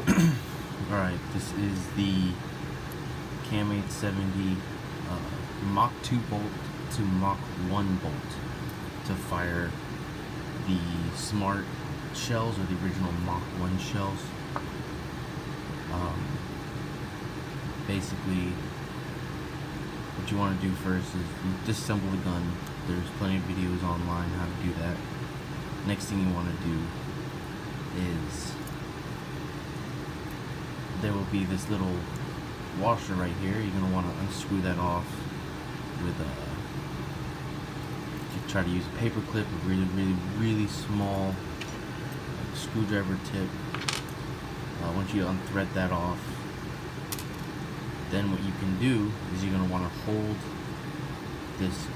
Alright, this is the cam870 Mach 2 bolt to Mach 1 bolt to fire the smart shells, or the original Mach 1 shells. Basically, what you want to do first is you disassemble the gun. There's plenty of videos online how to do that. Next thing you want to do is there will be this little washer right here. You're going to want to unscrew that off with if you try to use a paper clip, a really small screwdriver tip. Once you unthread that off, then what you can do is you're going to want to hold this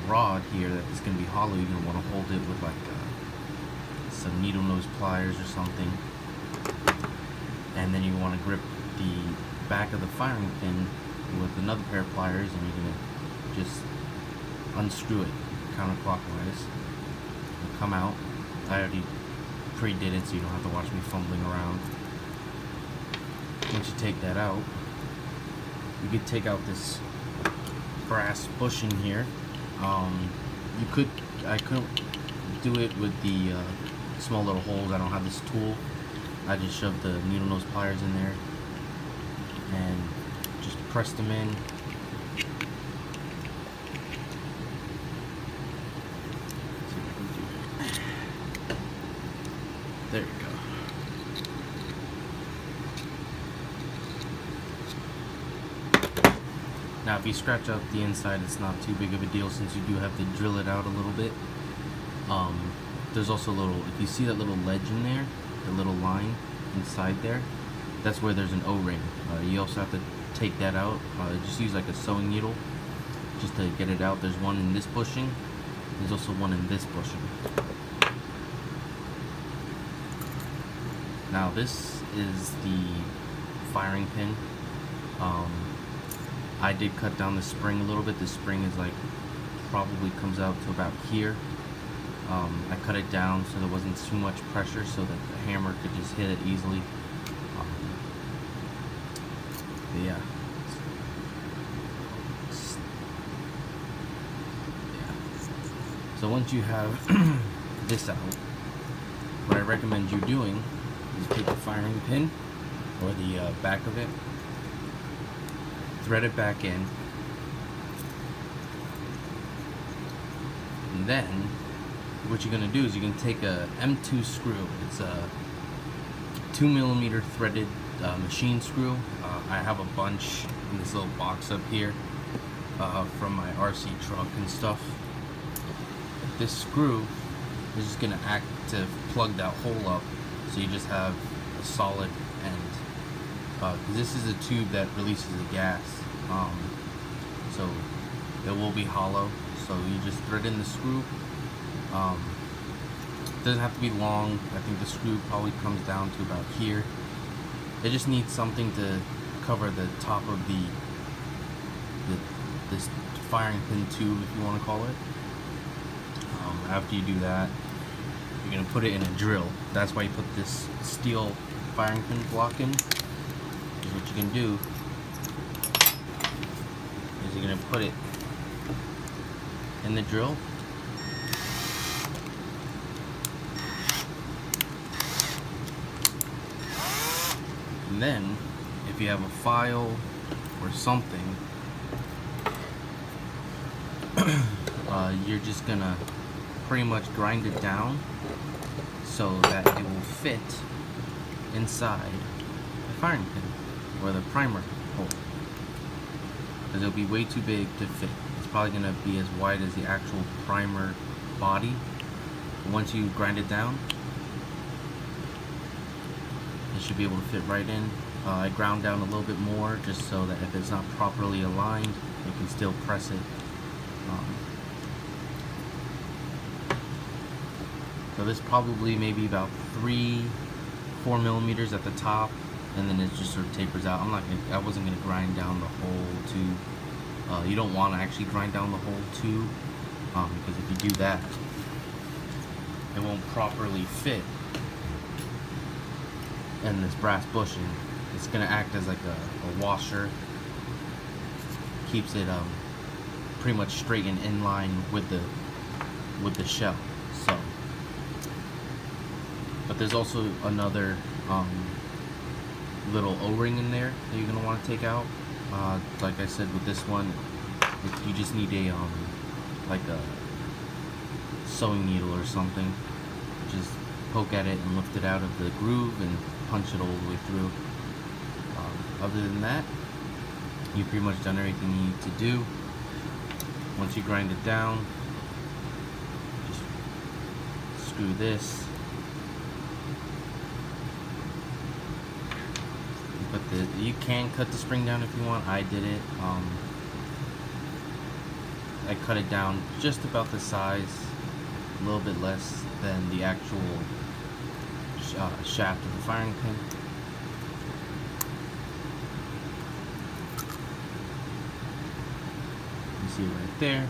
rod here that is going to be hollow. You're going to want to hold it with like some needle nose pliers or something, and then you want to grip the back of the firing pin with another pair of pliers, and you're going to just unscrew it counterclockwise. It'll come out. I already pre-did it, so you don't have to watch me fumbling around. Once you take that out, you could take out this brass bushing here. I couldn't do it with the small little holes. I don't have this tool. I just shoved the needle nose pliers in there and just pressed them in. There you go. Now if you scratch out the inside, it's not too big of a deal, since you do have to drill it out a little bit. There's also a little, if you see that little ledge in there, the little line inside there, that's where there's an O-ring. You also have to take that out. Just use like a sewing needle just to get it out. There's one in this bushing. There's also one in this bushing. Now this is the firing pin. I did cut down the spring a little bit. The spring is like, probably comes out to about here. I cut it down so there wasn't too much pressure, so that the hammer could just hit it easily. Yeah. So once you have this out, what I recommend you doing is take the firing pin, or the back of it, thread it back in, and then what you're going to do is you can take a M2 screw. It's a 2mm threaded machine screw. I have a bunch in this little box up here from my RC truck and stuff. This screw is just going to act to plug that hole up, so you just have a solid end. This is a tube that releases the gas, so it will be hollow. So you just thread in the screw. It doesn't have to be long. I think the screw probably comes down to about here. It just needs something to cover the top of this firing pin tube, if you want to call it. After you do that, you're going to put it in a drill. That's why you put this steel firing pin block in. Is what you can do is you're going to put it in the drill. And then, if you have a file or something, you're just gonna pretty much grind it down so that it will fit inside the firing pin, or the primer hole, because it'll be way too big to fit. It's probably gonna be as wide as the actual primer body. But once you grind it down, it should be able to fit right in. I ground down a little bit more just so that if it's not properly aligned, you can still press it. So this probably maybe about 3-4 millimeters at the top, and then it just sort of tapers out. I wasn't gonna grind down the whole tube. You don't want to actually grind down the whole tube, because if you do that, it won't properly fit and this brass bushing, it's gonna act as like a washer. Keeps it pretty much straight and in line with the shell. So, but there's also another little O-ring in there that you're gonna want to take out. Like I said, with this one, you just need a like a sewing needle or something. Just poke at it and lift it out of the groove and punch it all the way through. Other than that, you've pretty much done everything you need to do. Once you grind it down, just screw this. You can cut the spring down if you want. I did it. I cut it down just about the size, a little bit less than the actual shaft of the firing pin. You see it right there.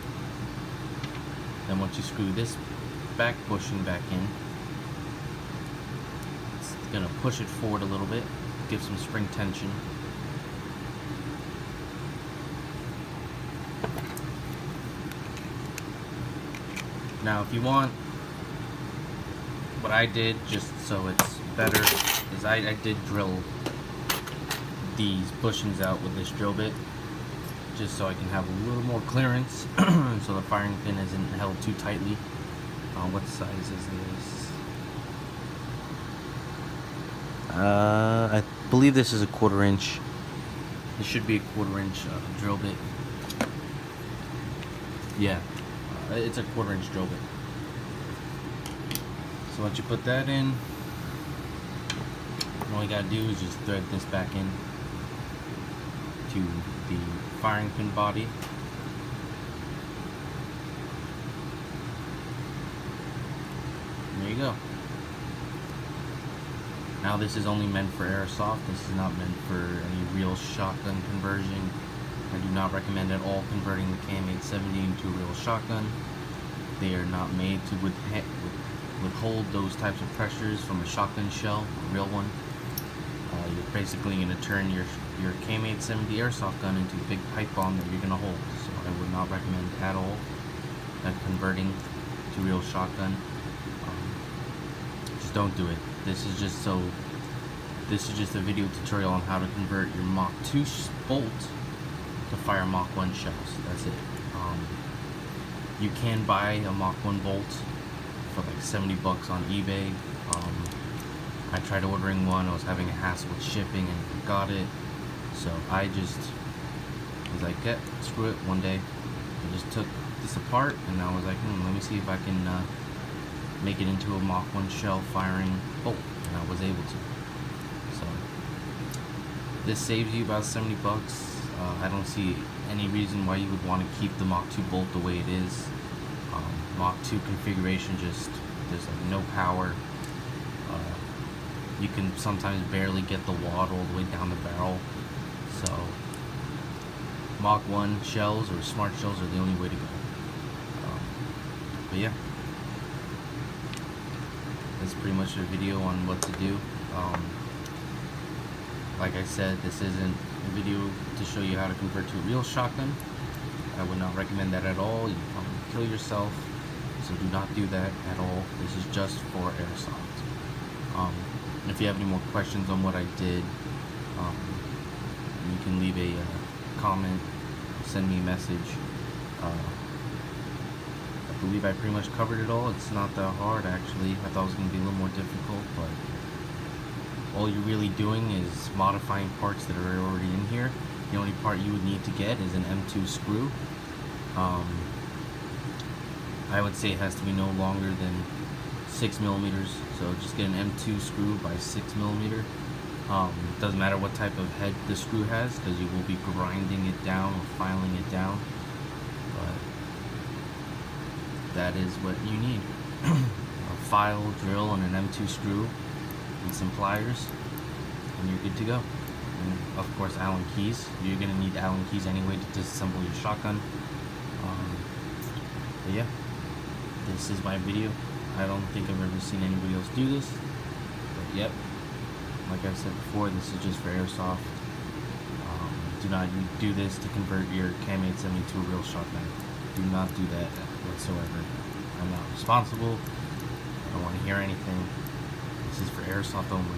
Then once you screw this back bushing back in, it's gonna push it forward a little bit. Give some spring tension. Now if you want, what I did, just so it's better, is I did drill these bushings out with this drill bit, just so I can have a little more clearance, so the firing pin isn't held too tightly. What size is this? I believe this is a 1/4 inch. This should be a 1/4 inch drill bit. Yeah, it's a 1/4 inch drill bit. So once you put that in, all you gotta do is just thread this back in to the firing pin body. There you go. Now this is only meant for airsoft. This is not meant for any real shotgun conversion. I do not recommend at all converting the cam870 into a real shotgun. They are not made to withhold those types of pressures from a shotgun shell, a real one. You're basically going to turn your cam870 airsoft gun into a big pipe bomb that you're going to hold. So I would not recommend at all converting to real shotgun. Just don't do it. This is just a video tutorial on how to convert your Mach 2 bolt to fire Mach 1 shells. That's it. You can buy a Mach 1 bolt for like $70 on eBay. I tried ordering one. I was having a hassle with shipping and got it. So I just was like, yeah, screw it. One day I just took this apart and I was like, let me see if I can make it into a Mach 1 shell firing bolt, and I was able to. So this saves you about $70. I don't see any reason why you would want to keep the Mach 2 bolt the way it is. Mach 2 configuration, just there's like no power. You can sometimes barely get the wad all the way down the barrel. So Mach 1 shells or smart shells are the only way to go. But yeah, that's pretty much a video on what to do. Like I said, this isn't a video to show you how to convert to a real shotgun. I would not recommend that at all. You probably kill yourself, so do not do that at all. This is just for airsoft. If you have any more questions on what I did, you can leave a comment, send me a message. I believe I pretty much covered it all. It's not that hard, actually. I thought it was going to be a little more difficult, but all you're really doing is modifying parts that are already in here. The only part you would need to get is an M2 screw. I would say it has to be no longer than 6 millimeters. So just get an M2 screw by 6 millimeter. Doesn't matter what type of head the screw has, because you will be grinding it down or filing it down. But that is what you need. A file, drill, and an M2 screw, and some pliers, and you're good to go. And of course, Allen keys. You're gonna need Allen keys anyway to disassemble your shotgun. But yeah, this is my video. I don't think I've ever seen anybody else do this, but yep, Like I said before, this is just for airsoft. Do not do this to convert your cam870 to a real shotgun. Do not do that whatsoever. I'm not responsible. I don't want to hear anything. This is for airsoft only.